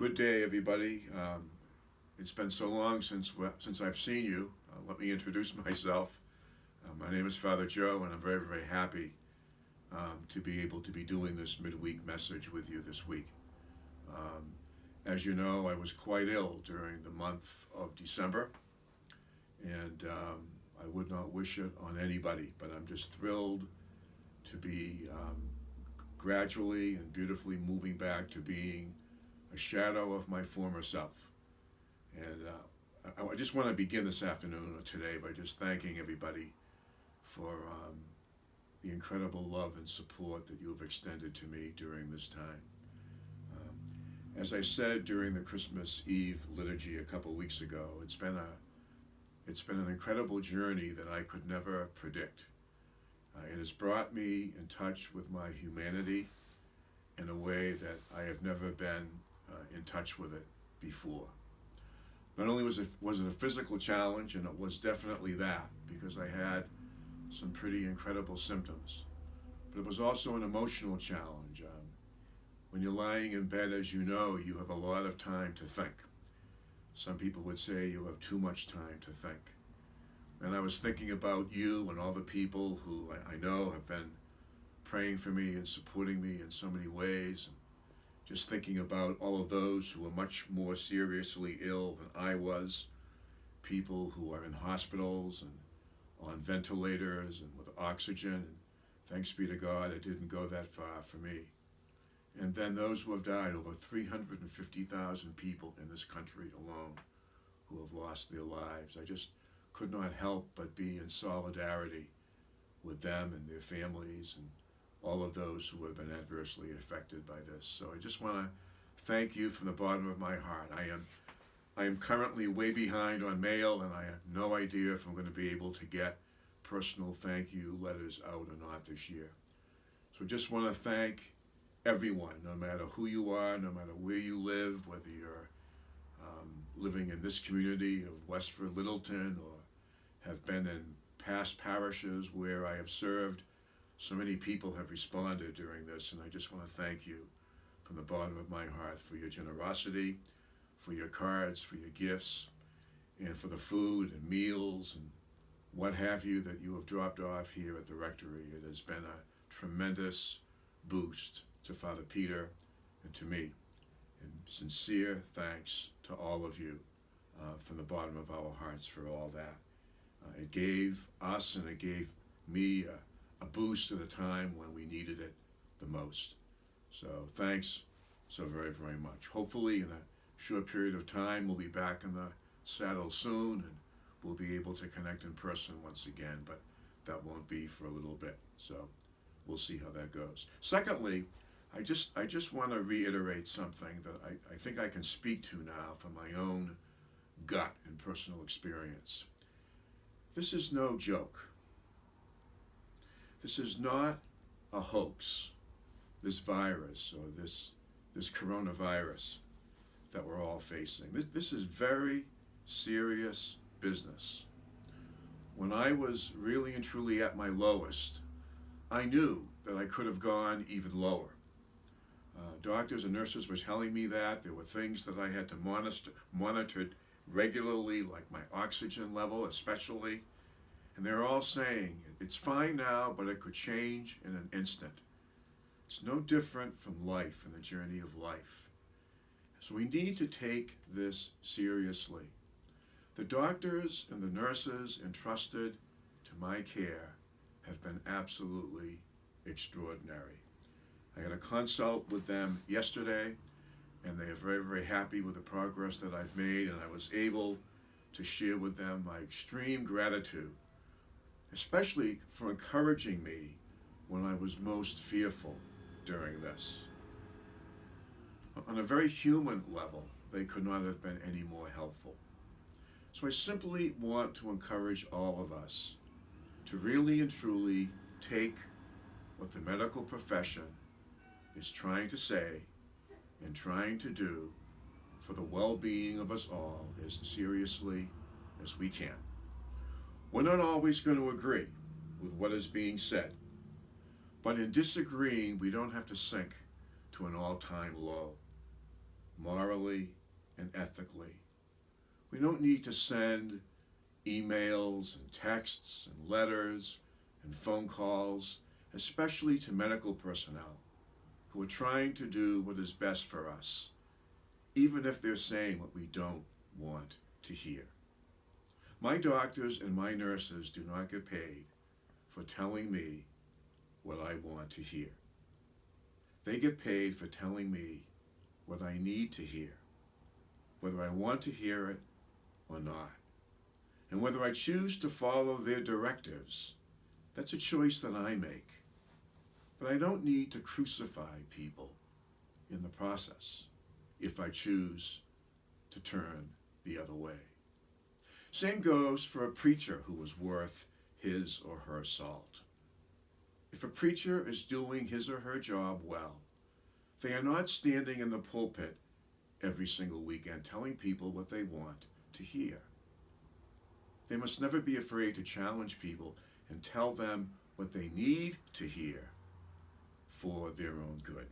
Good day, everybody. It's been so long since I've seen you. Let me introduce myself. My name is Father Joe, and I'm very, very happy to be able to be doing this midweek message with you this week. As you know, I was quite ill during the month of December, and I would not wish it on anybody, but I'm just thrilled to be gradually and beautifully moving back to being a shadow of my former self. And I just want to begin this afternoon or today by just thanking everybody for the incredible love and support that you have extended to me during this time. As I said during the Christmas Eve liturgy a couple weeks ago, it's been an incredible journey that I could never predict. It has brought me in touch with my humanity in a way that I have never been in touch with it before. Not only was it a physical challenge, and it was definitely that, because I had some pretty incredible symptoms, but it was also an emotional challenge. When you're lying in bed, as you know, you have a lot of time to think. Some people would say you have too much time to think. And I was thinking about you and all the people who I know have been praying for me and supporting me in so many ways. Just thinking about all of those who are much more seriously ill than I was, people who are in hospitals and on ventilators and with oxygen. And thanks be to God, it didn't go that far for me. And then those who have died, over 350,000 people in this country alone who have lost their lives. I just could not help but be in solidarity with them and their families and all of those who have been adversely affected by this. So I just want to thank you from the bottom of my heart. I am currently way behind on mail, and I have no idea if I'm going to be able to get personal thank you letters out or not this year. So I just want to thank everyone, no matter who you are, no matter where you live, whether you're living in this community of Westford, Littleton, or have been in past parishes where I have served. So many people have responded during this, and I just want to thank you from the bottom of my heart for your generosity, for your cards, for your gifts, and for the food and meals and what have you that you have dropped off here at the rectory. It has been a tremendous boost to Father Peter and to me. And sincere thanks to all of you from the bottom of our hearts for all that. It gave us and it gave me a boost at a time when we needed it the most. So thanks so very, very much. Hopefully in a short period of time we'll be back in the saddle soon and we'll be able to connect in person once again, but that won't be for a little bit. So we'll see how that goes. Secondly, I just want to reiterate something that I think I can speak to now from my own gut and personal experience. This is no joke. This is not a hoax, this virus or this coronavirus that we're all facing. This is very serious business. When I was really and truly at my lowest, I knew that I could have gone even lower. Doctors and nurses were telling me that. There were things that I had to monitor regularly, like my oxygen level especially. And they're all saying, it's fine now, but it could change in an instant. It's no different from life and the journey of life. So we need to take this seriously. The doctors and the nurses entrusted to my care have been absolutely extraordinary. I had a consult with them yesterday, and they are very, very happy with the progress that I've made, and I was able to share with them my extreme gratitude, especially for encouraging me when I was most fearful during this. On a very human level, they could not have been any more helpful. So I simply want to encourage all of us to really and truly take what the medical profession is trying to say and trying to do for the well-being of us all as seriously as we can. We're not always going to agree with what is being said, but in disagreeing, we don't have to sink to an all-time low. morally and ethically. We don't need to send emails and texts and letters and phone calls, especially to medical personnel who are trying to do what is best for us, even if they're saying what we don't want to hear. My doctors and my nurses do not get paid for telling me what I want to hear. They get paid for telling me what I need to hear, whether I want to hear it or not. And whether I choose to follow their directives, that's a choice that I make. But I don't need to crucify people in the process if I choose to turn the other way. Same goes for a preacher who is worth his or her salt. If a preacher is doing his or her job well, they are not standing in the pulpit every single weekend telling people what they want to hear. They must never be afraid to challenge people and tell them what they need to hear for their own good.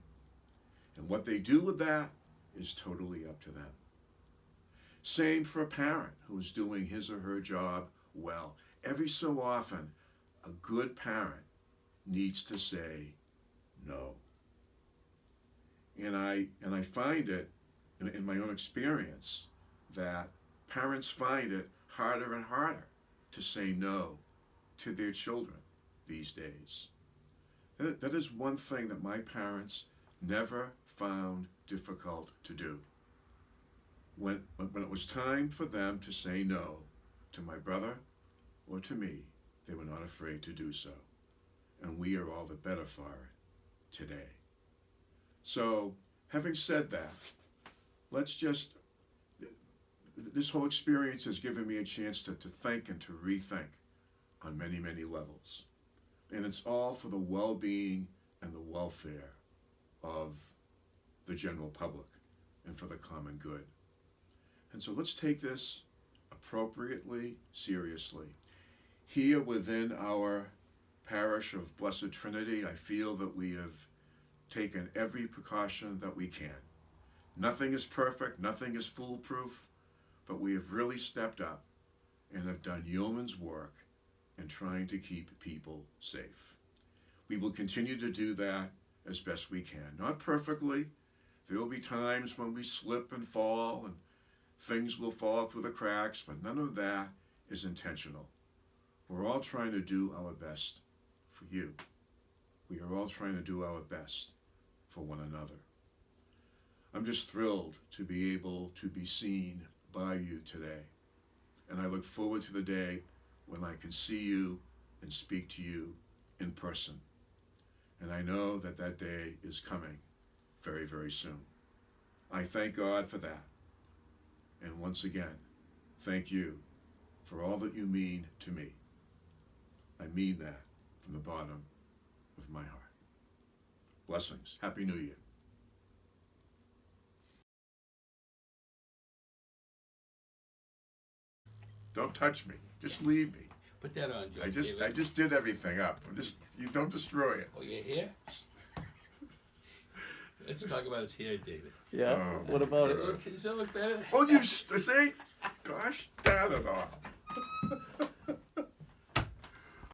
And what they do with that is totally up to them. Same for a parent who is doing his or her job well. Every so often, a good parent needs to say no. And I find it in my own experience that parents find it harder and harder to say no to their children these days. That is one thing that my parents never found difficult to do. When it was time for them to say no to my brother or to me, they were not afraid to do so. And we are all the better for it today. So, having said that, this whole experience has given me a chance to think and to rethink on many, many levels. And it's all for the well-being and the welfare of the general public and for the common good. And so let's take this appropriately, seriously. Here within our parish of Blessed Trinity, I feel that we have taken every precaution that we can. Nothing is perfect, nothing is foolproof, but we have really stepped up and have done yeoman's work in trying to keep people safe. We will continue to do that as best we can. Not perfectly. There will be times when we slip and fall and things will fall through the cracks, but none of that is intentional. We're all trying to do our best for you. We are all trying to do our best for one another. I'm just thrilled to be able to be seen by you today. And I look forward to the day when I can see you and speak to you in person. And I know that that day is coming very, very soon. I thank God for that. And once again, thank you for all that you mean to me. I mean that from the bottom of my heart. Blessings. Happy New Year. Don't touch me. Just leave me. Put that on, Joe. I just did everything up. You don't destroy it. Oh, your hair? Let's talk about his hair, David. Yeah. Oh, What about it? Does it look better? Oh, you see? Gosh, damn it all.